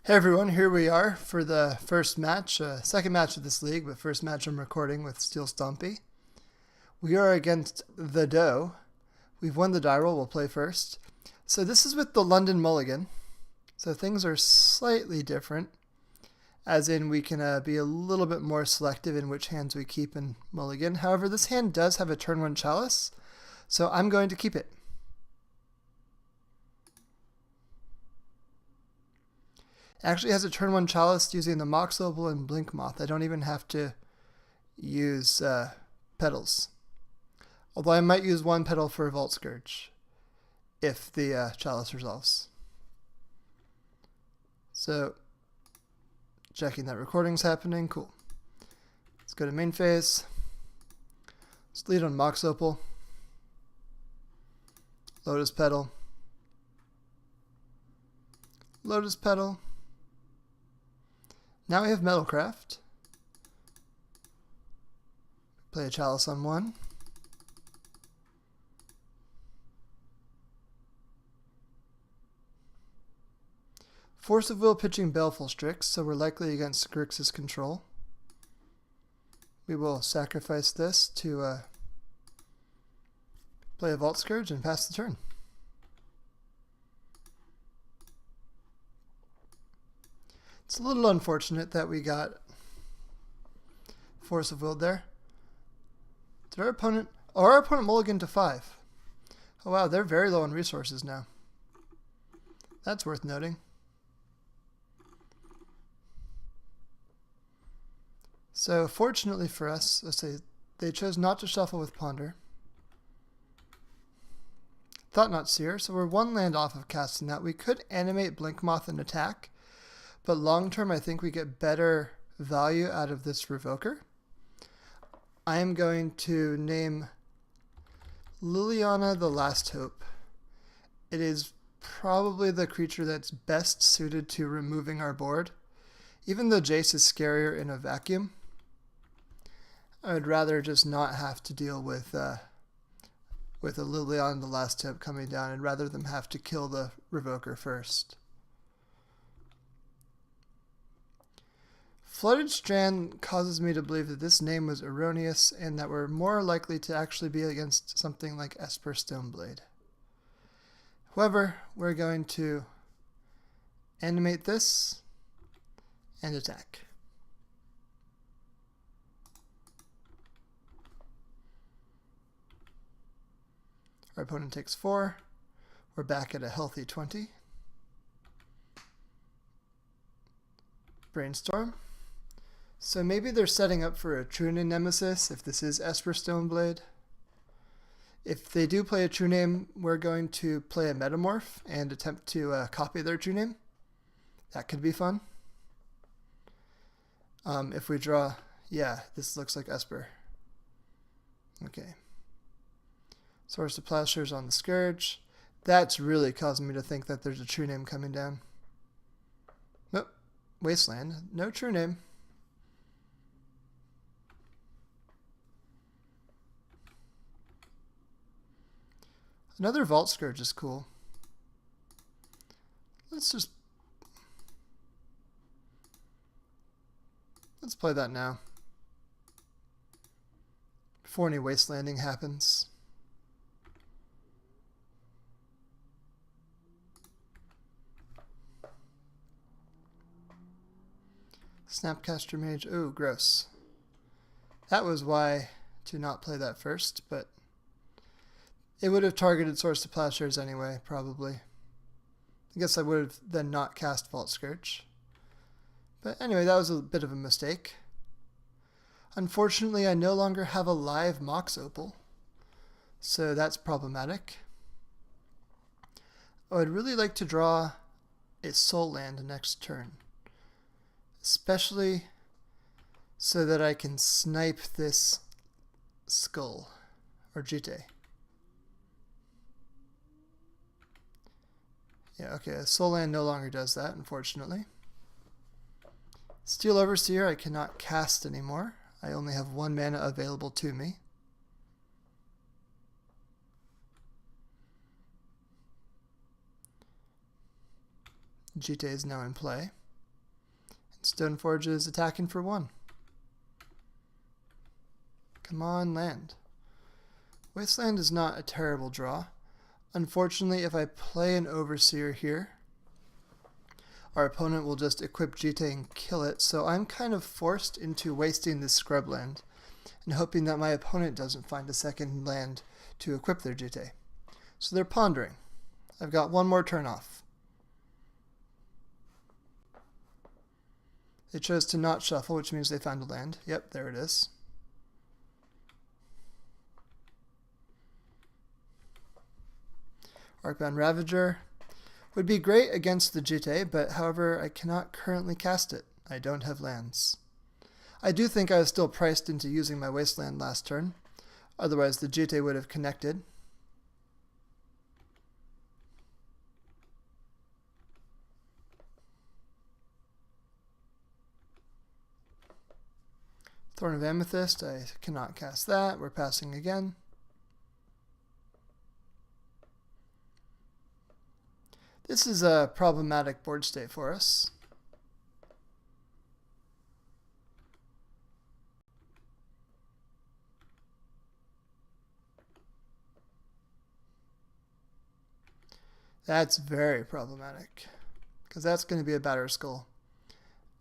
Hey everyone, here we are for the first match, second match of this league, but first match I'm recording with Steel Stompy. We are against the Doe. We've won the die roll, we'll play first. So this is with the London Mulligan. So things are slightly different, as in we can be a little bit more selective in which hands we keep in Mulligan. However, this hand does have a turn 1 Chalice, so I'm going to keep it. Actually has a turn 1 Chalice using the Mox Opal and Blinkmoth. I don't even have to use petals. Although I might use one petal for Vault Skirge if the Chalice resolves. So, checking that recording's happening. Cool. Let's go to main phase. Let's lead on Mox Opal. Lotus Petal. Lotus Petal. Now we have Metalcraft. Play a Chalice on one. Force of Will pitching Baleful Strix, so we're likely against Grixis control. We will sacrifice this to play a Vault Skirge and pass the turn. It's a little unfortunate that we got Force of Will there. Did our opponent... Oh, our opponent mulliganed to 5. Oh wow, they're very low on resources now. That's worth noting. So fortunately for us, let's say they chose not to shuffle with Ponder. Thought-Knot Seer, so we're one land off of casting that. We could animate Blinkmoth and attack. But long term, I think we get better value out of this Revoker. I am going to name Liliana the Last Hope. It is probably the creature that's best suited to removing our board. Even though Jace is scarier in a vacuum, I would rather just not have to deal with a Liliana the Last Hope coming down, and rather them have to kill the Revoker first. Flooded Strand causes me to believe that this name was erroneous and that we're more likely to actually be against something like Esper Stoneblade. However, we're going to animate this and attack. Our opponent takes 4. We're back at a healthy 20. Brainstorm. So maybe they're setting up for a True Name Nemesis if this is Esper Stoneblade. If they do play a True Name, we're going to play a Metamorph and attempt to copy their True Name. That could be fun. If we draw, yeah, this looks like Esper. Okay. Source of Plowshares on the Scourge. That's really causing me to think that there's a True Name coming down. Nope. Wasteland. No True Name. Another Vault Skirge is cool. Let's play that now, before any wastelanding happens. Snapcaster Mage. Ooh, gross. That was why to not play that first, but it would have targeted Source of Plowshares anyway, probably. I guess I would have then not cast Vault Skirge. But anyway, that was a bit of a mistake. Unfortunately, I no longer have a live Mox Opal, so that's problematic. I would really like to draw a Soul Land next turn, especially so that I can snipe this Skull, or Jite. Yeah, okay, Soul Land no longer does that, unfortunately. Steel Overseer I cannot cast anymore. I only have 1 mana available to me. Jite is now in play. Stoneforge is attacking for 1. Come on, land. Wasteland is not a terrible draw. Unfortunately, if I play an Overseer here, our opponent will just equip GT and kill it, so I'm kind of forced into wasting this scrubland and hoping that my opponent doesn't find a second land to equip their GT. So they're pondering. I've got one more turn off. They chose to not shuffle, which means they found a land. Yep, there it is. Arcbound Ravager would be great against the GT, but however, I cannot currently cast it. I don't have lands. I do think I was still priced into using my Wasteland last turn. Otherwise, the GT would have connected. Thorn of Amethyst, I cannot cast that. We're passing again. This is a problematic board state for us. That's very problematic, because that's going to be a Batter Skull,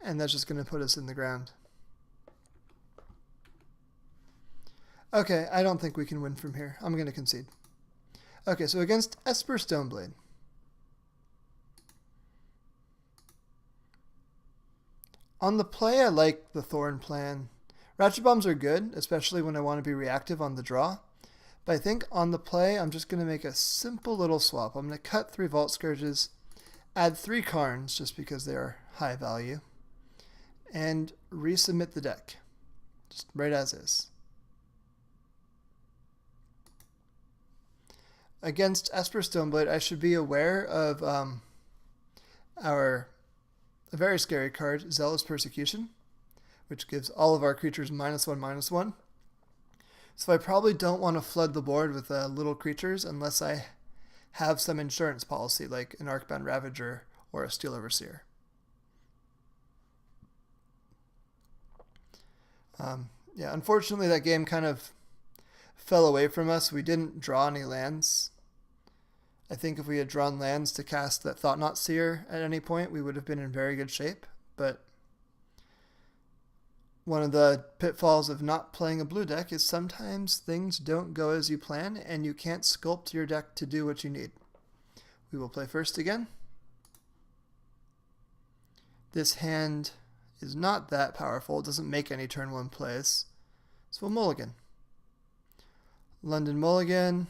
and that's just going to put us in the ground. Okay, I don't think we can win from here. I'm going to concede. Okay, so against Esper Stoneblade. On the play, I like the Thorn plan. Ratchet Bombs are good, especially when I want to be reactive on the draw. But I think on the play, I'm just going to make a simple little swap. I'm going to cut 3 Vault Skirges, add 3 Karns, just because they are high value, and resubmit the deck, just right as is. Against Esper Stoneblade, I should be aware of a very scary card, Zealous Persecution, which gives all of our creatures -1/-1. So I probably don't want to flood the board with little creatures unless I have some insurance policy, like an Arcbound Ravager or a Steel Overseer. Yeah, unfortunately that game kind of fell away from us. We didn't draw any lands. I think if we had drawn lands to cast that Thought-Knot Seer at any point, we would have been in very good shape. But one of the pitfalls of not playing a blue deck is sometimes things don't go as you plan, and you can't sculpt your deck to do what you need. We will play first again. This hand is not that powerful. It doesn't make any turn 1 plays. So we'll mulligan. London mulligan.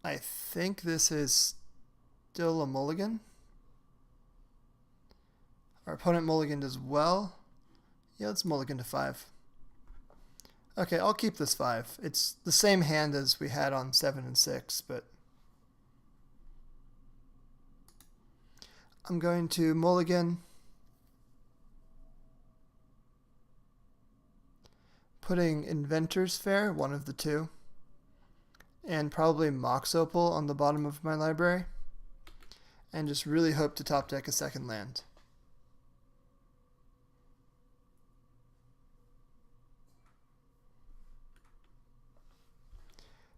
I think this is still a mulligan. Our opponent mulliganed as well. Yeah, let's mulligan to 5. Okay, I'll keep this 5. It's the same hand as we had on 7 and 6, but I'm going to mulligan, putting Inventors Fair, one of the 2, and probably Mox Opal on the bottom of my library, and just really hope to top deck a second land.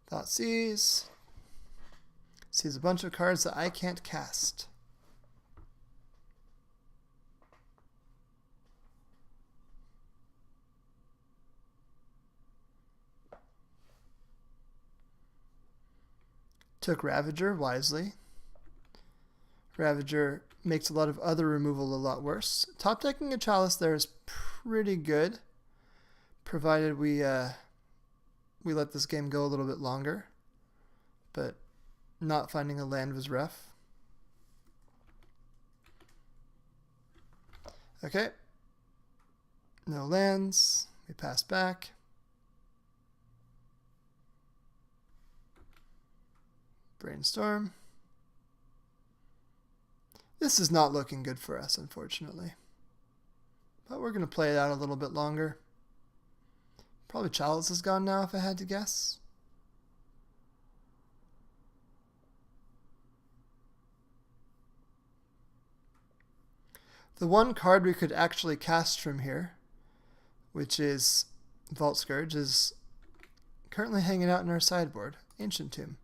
Thought sees a bunch of cards that I can't cast. Took Ravager wisely. Ravager makes a lot of other removal a lot worse. Top decking a Chalice there is pretty good, provided we let this game go a little bit longer, but not finding a land was rough. Okay, no lands, we pass back. Brainstorm. This is not looking good for us, unfortunately, but we're going to play it out a little bit longer. Probably Chalice is gone now, if I had to guess. The one card we could actually cast from here, which is Vault Skirge, is currently hanging out in our sideboard. Ancient Tomb.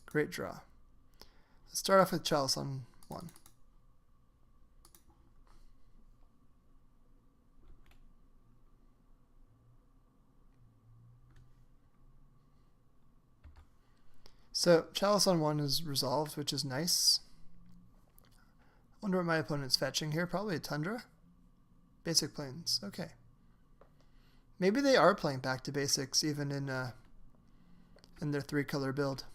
Great draw. Let's start off with Chalice on 1. So Chalice on 1 is resolved, which is nice. Wonder what my opponent's fetching here. Probably a Tundra. Basic Plains. Okay. Maybe they are playing back to basics even in their 3-color build.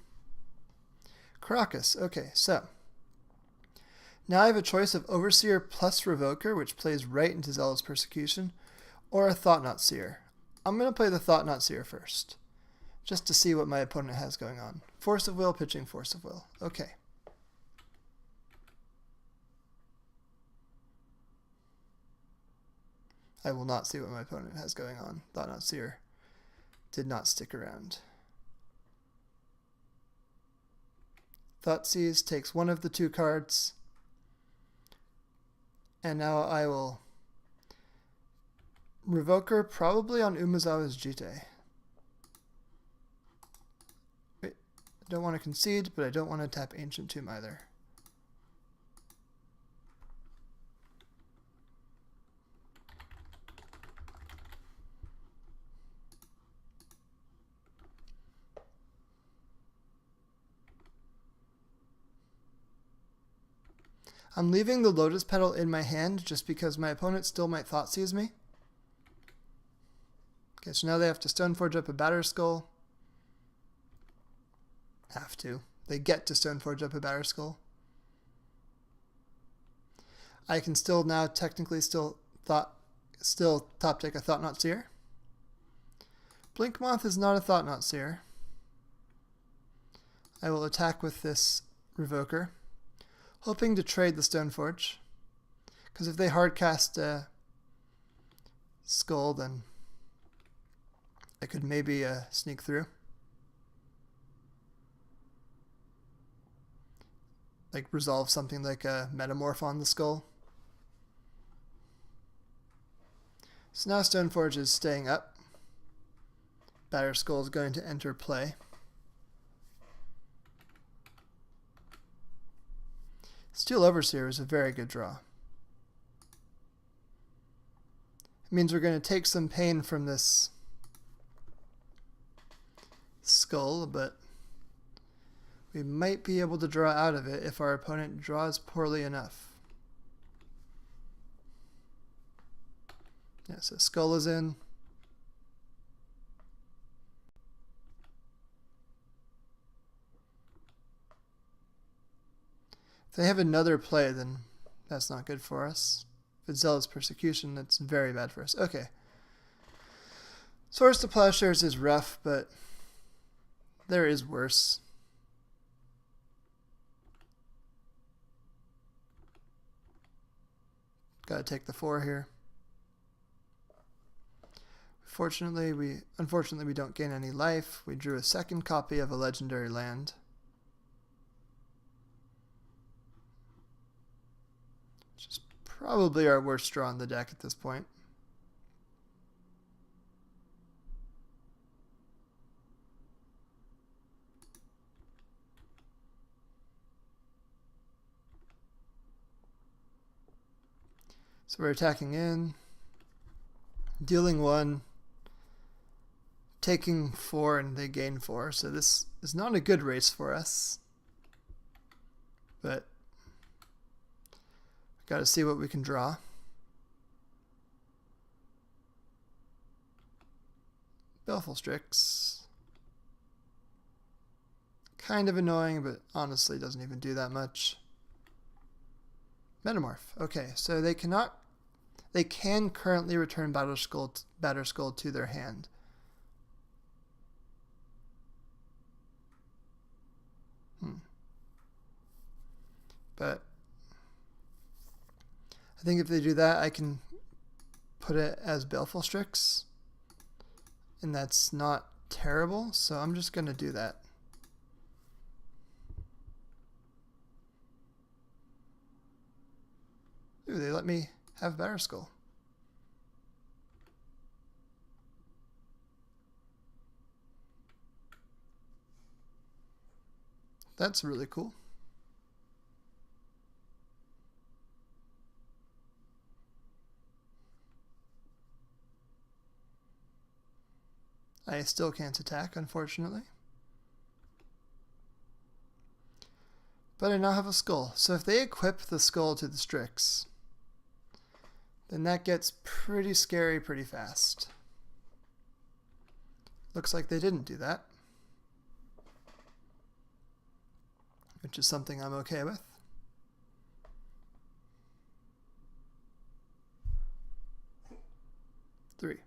Karakas. Okay, so now I have a choice of Overseer plus Revoker, which plays right into Zealous Persecution, or a Thought-Knot Seer. I'm going to play the Thought-Knot Seer first, just to see what my opponent has going on. Force of Will, pitching Force of Will. Okay. I will not see what my opponent has going on. Thought-Knot Seer did not stick around. Thoughtseize takes one of the 2 cards. And now I will Revoker probably on Umezawa's Jite. Wait, I don't want to concede, but I don't want to tap Ancient Tomb either. I'm leaving the Lotus Petal in my hand just because my opponent still might Thoughtseize me. Okay, so now they have to Stoneforge up a Batterskull. Have to. They get to Stoneforge up a Batterskull. I can still now technically still top deck a Thought-Knot Seer. Blinkmoth is not a Thought-Knot Seer. I will attack with this Revoker, hoping to trade the Stoneforge, because if they hardcast a Skull, then I could maybe sneak through. Like resolve something like a Metamorph on the Skull. So now Stoneforge is staying up. Batterskull is going to enter play. Steel Overseer is a very good draw. It means we're going to take some pain from this skull, but we might be able to draw out of it if our opponent draws poorly enough. Yeah, so skull is in. If they have another play, then that's not good for us. If it's Zealous Persecution, that's very bad for us. Okay. Swords to Plowshares is rough, but there is worse. Gotta take the 4 here. Unfortunately, we don't gain any life. We drew a second copy of a legendary land. Which is probably our worst draw in the deck at this point. So we're attacking in, dealing 1, taking 4, and they gain 4. So this is not a good race for us. But got to see what we can draw. Baleful Strix. Kind of annoying, but honestly doesn't even do that much. Metamorph. Okay, so they can currently return Batterskull to their hand. But I think if they do that, I can put it as Baleful Strix, and that's not terrible, so I'm just going to do that. Ooh, they let me have Better Skull. That's really cool. I still can't attack, unfortunately. But I now have a skull. So if they equip the skull to the Strix, then that gets pretty scary pretty fast. Looks like they didn't do that, which is something I'm okay with. Three.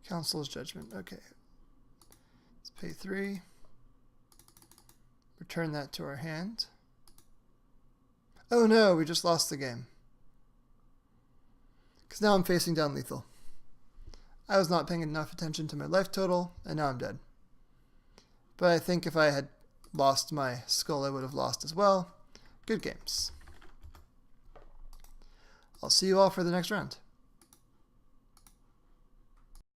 Council's Judgment. Okay. Let's pay 3. Return that to our hand. Oh no, we just lost the game. Because now I'm facing down lethal. I was not paying enough attention to my life total, and now I'm dead. But I think if I had lost my skull, I would have lost as well. Good games. I'll see you all for the next round.